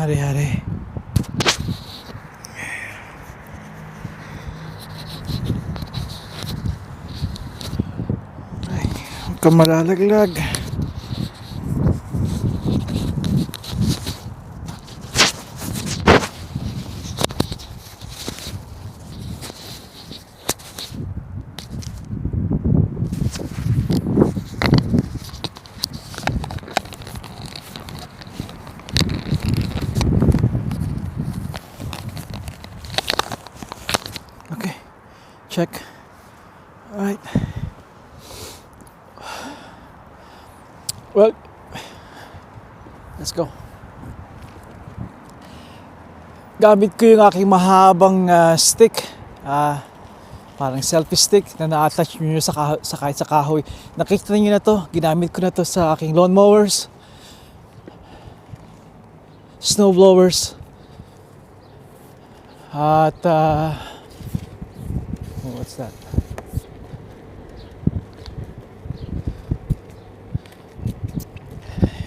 Hari-hari. Ay, huwag kang malalaglag. Okay, check. Alright. Well, let's go. Gamit ko yung aking mahabang stick. Parang selfie stick na na-attach nyo kahit sa kahoy. Nakita nyo na to. Ginamit ko na to sa aking lawn mowers, snow blowers, at what's that?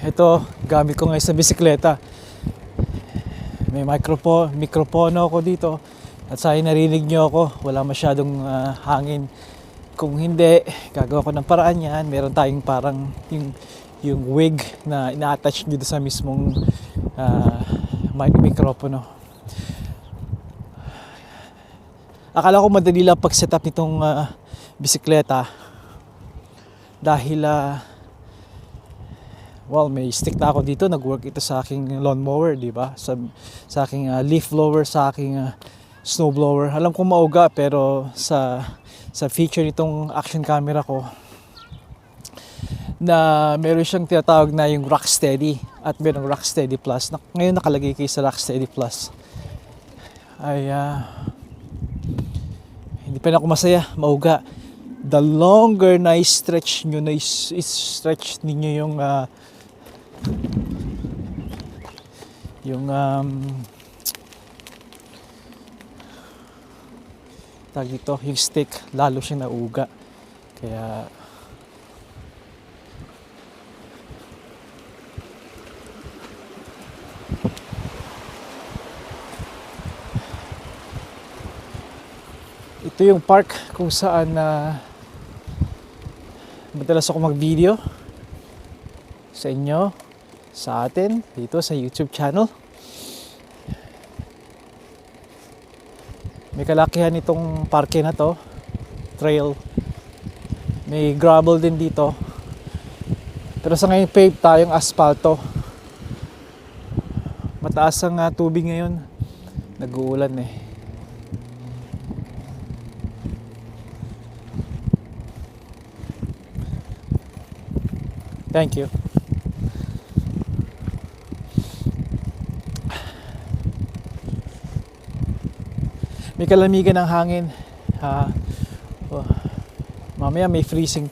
Ito, gamit ko ngayon sa bisikleta. May mikropono ako dito. At sa narinig nyo ako, wala masyadong hangin. Kung hindi, gagawa ko ng paraan yan. Meron tayong parang yung wig na ina-attach dito sa mismong mikropono. Akala ko madali lang pag-set up nitong bisikleta dahil well, may stick na ako dito. Nag-work ito sa aking lawnmower, di ba? Sa aking leaf blower, sa aking snow blower. Alam ko mauga, pero sa feature nitong action camera ko na meron siyang tinatawag na yung Rocksteady at merong Rocksteady Plus. Ngayon nakalagay kayo sa Rocksteady Plus. Ay hindi pa na ako masaya, mauga. The longer na i-stretch nyo, i-stretch ninyo yung tag dito, yung stick, lalo siyang nauga. Kaya ito yung park kung saan madalas ako mag-video sa inyo, sa atin, dito sa YouTube channel. May kalakihan itong parke na to, trail. May gravel din dito. Pero sa ngayon paved tayong aspalto. Mataas ang tubig ngayon. Nag-uulan eh. Thank you. May kalamigan ng hangin. Mamaya may freezing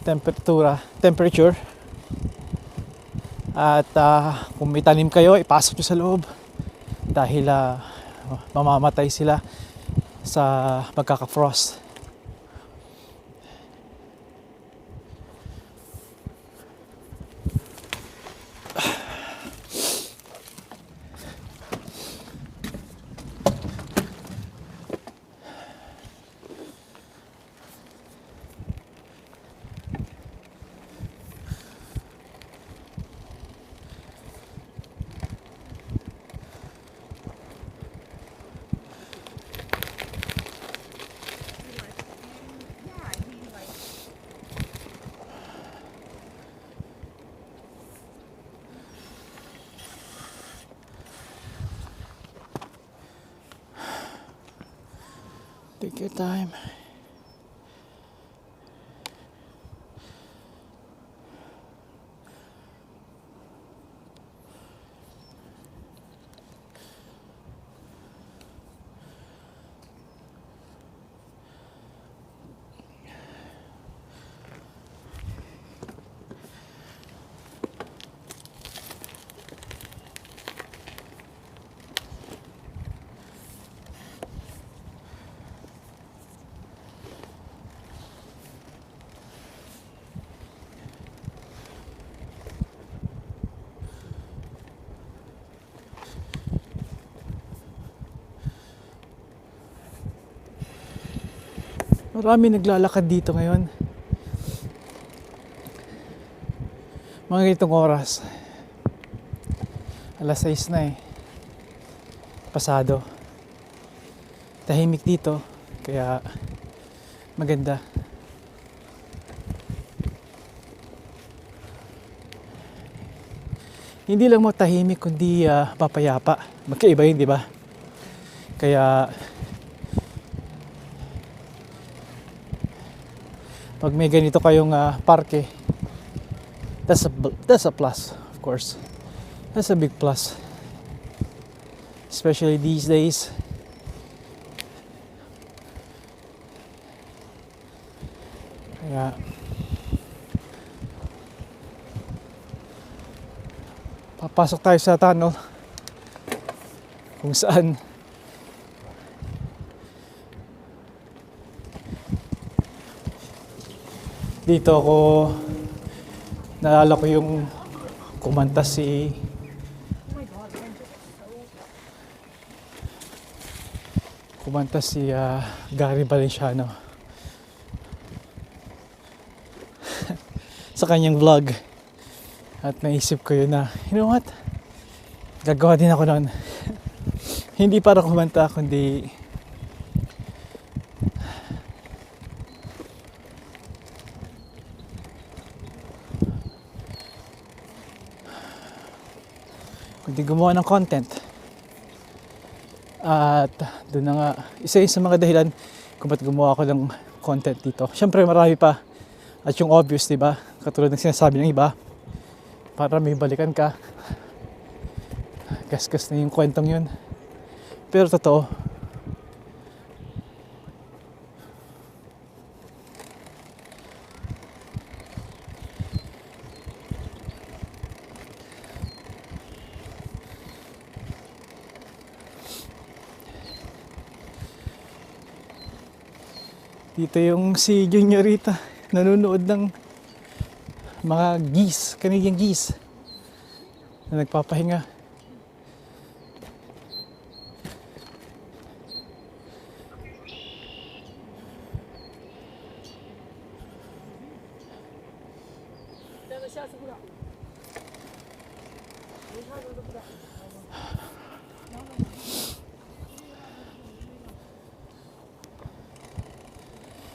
temperature. At kung may tanim kayo, ipasok nyo sa loob. Dahil mamamatay sila sa magkaka-frost. Take your time. Marami naglalakad dito ngayon. Mga ganitong oras. Alas 6 na eh. Pasado. Tahimik dito. Kaya maganda. Hindi lang matahimik kundi papayapa. Magkaiba yun, di ba? Kaya pag may ganito kayong parke, that's a plus, of course. That's a big plus. Especially these days. Kaya papasok tayo sa tunnel kung saan dito ako naalala ko yung kumanta si Gary Valenciano sa kanyang vlog at naisip ko yun na you know what, gagawa din ako noon. Hindi para kumanta kundi gumawa ng content. At doon na nga, isa sa mga dahilan kung ba't gumawa ako ng content dito. Siyempre marami pa. At yung obvious, diba? Katulad ng sinasabi ng iba, para may balikan ka. Gasgas na yung kwentong yun. Pero totoo. Dito yung si Juniorita nanonood ng mga geese, Canadian geese na nagpapahinga.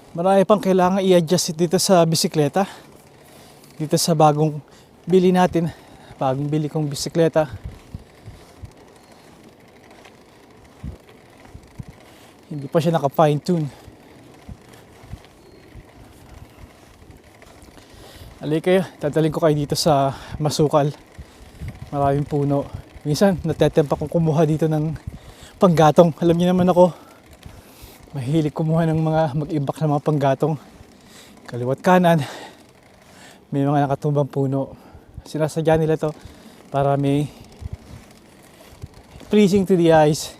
Marami pang kailangan i-adjust dito sa bisikleta. Dito sa bagong bili natin. Bagong bili kong bisikleta. Hindi pa siya naka-fine tune. Alay kayo, dadalhin ko kayo dito sa Masukal. Maraming puno. Minsan, natetempa kong kumuha dito ng panggatong. Alam niyo naman ako, mahilig kumuha ng mga mag-imbak na mga panggatong. Kaliwat kanan, may mga nakatumbang puno. Sinasadya nila to para may pleasing to the eyes.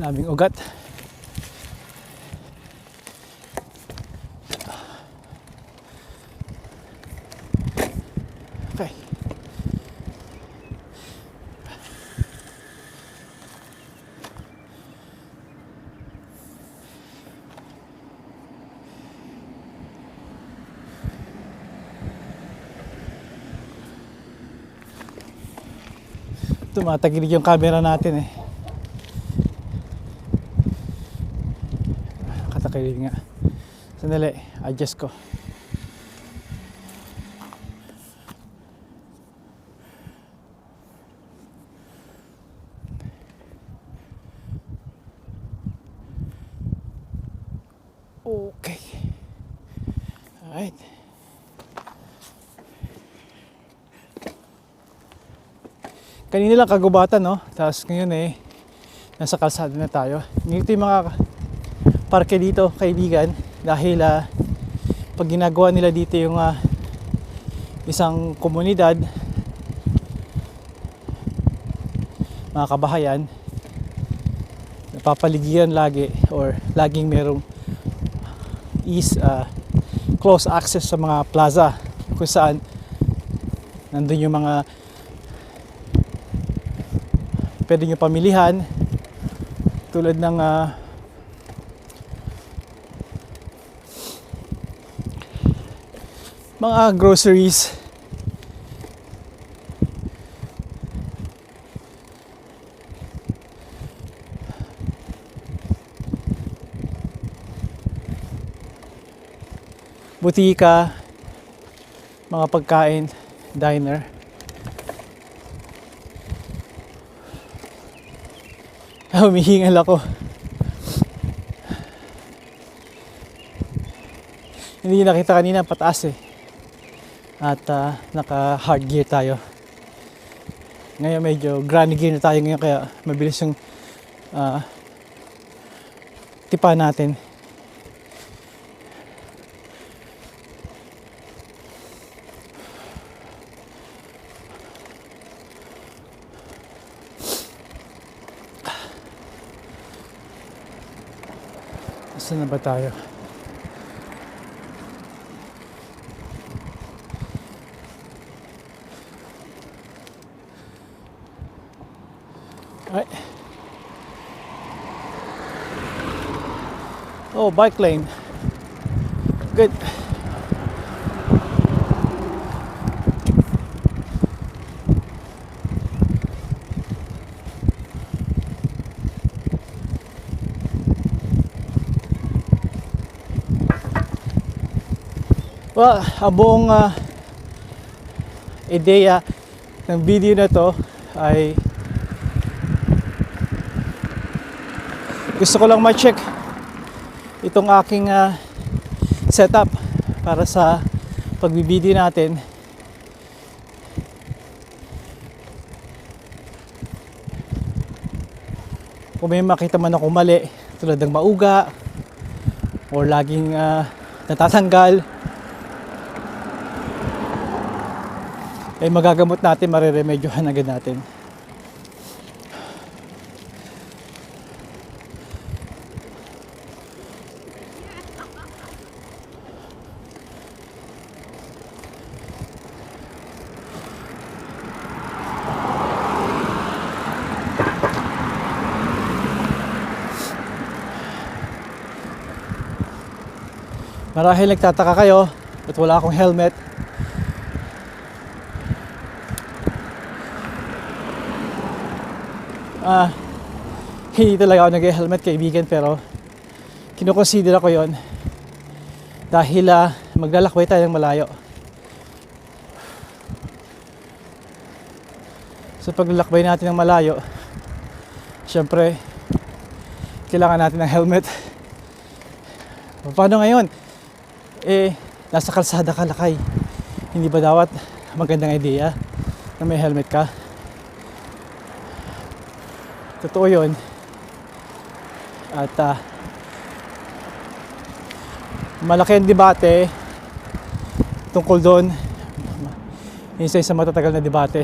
Daming ugat. Okay. Tumatagilid yung camera natin eh. Katakilid nga. Sandali, adjust ko. Okay. Alright. Kanina lang kagubatan, no? Tapos ngayon nasa kalsada na tayo. Ito yung mga parke dito, kaibigan. Dahil pag ginagawa nila dito yung isang komunidad, mga kabahayan, napapaligiran lagi or laging merong close access sa mga plaza kung saan nandun yung mga pwede nyo pamilihan tulad ng mga groceries, butika, mga pagkain, diner. Humihingal ako. Hindi nakita kanina, pataas at naka hard gear tayo. Ngayon medyo granny gear na tayo ngayon, kaya mabilis yung tipa natin. Saan na ba tayo? Ay. Oh, bike lane. Good. Well, ang buong ideya ng video na to ay gusto ko lang ma-check itong aking setup para sa pagbibideo natin. Kung may makita man ako mali, tulad ng mauga or laging natatanggal, ay magagamot natin, mareremedyohan agad natin. Marahil nagtataka kayo at wala akong helmet. Hindi talaga ako nag-helmet, kaibigan, pero kinukonsider ko yon dahil maglalakbay tayo ng malayo. So paglalakbay natin ng malayo, syempre kailangan natin ng helmet. Paano ngayon? Nasa kalsada ka lakay. Hindi ba dapat magandang idea na may helmet ka? Totoo yun. At malaki ang debate tungkol doon. Isa sa matatagal na debate.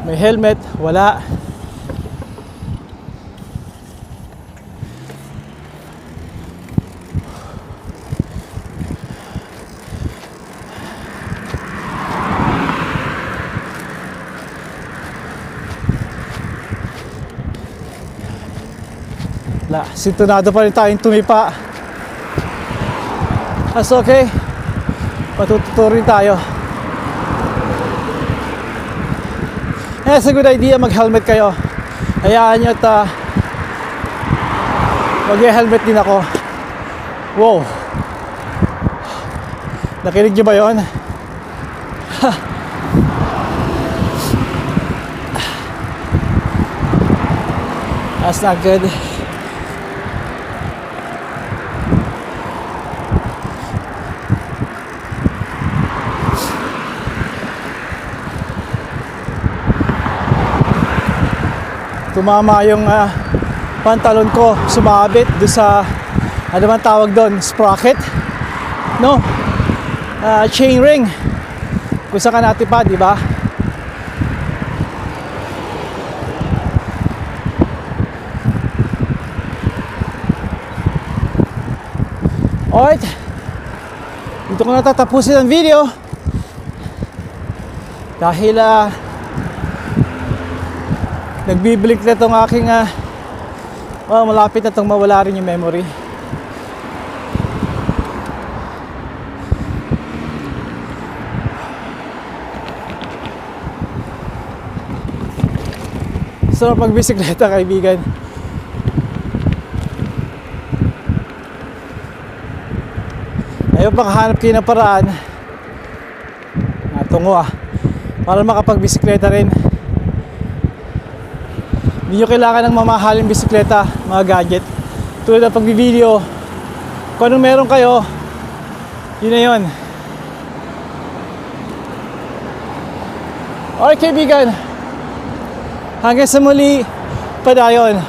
May helmet, wala. Sintonado pa rin tayong tumipa. That's okay. Matututo rin tayo. It's a good idea mag-helmet kayo. Hayaan nyo at mag-helmet din ako. Wow. Nakinig nyo ba yun? That's not good. tumama yung pantalon ko, sumabit doon sa, ano man tawag doon, sprocket, no, chain ring, kung saan ka natipad, di ba? Alright, dito ko natatapusin ang video dahil nagbiblink na itong aking malapit na itong mawala rin yung memory. Sarap magbisikleta, kaibigan. Ayaw makahanap kayo ng paraan tungo para makapagbisikleta rin. Hindi nyo kailangan ng mamahaling bisikleta, mga gadget. Tulad ng pagbi-video, kung anong meron kayo, yun na yun. Alright kaibigan, hanggang sa muli, padayon.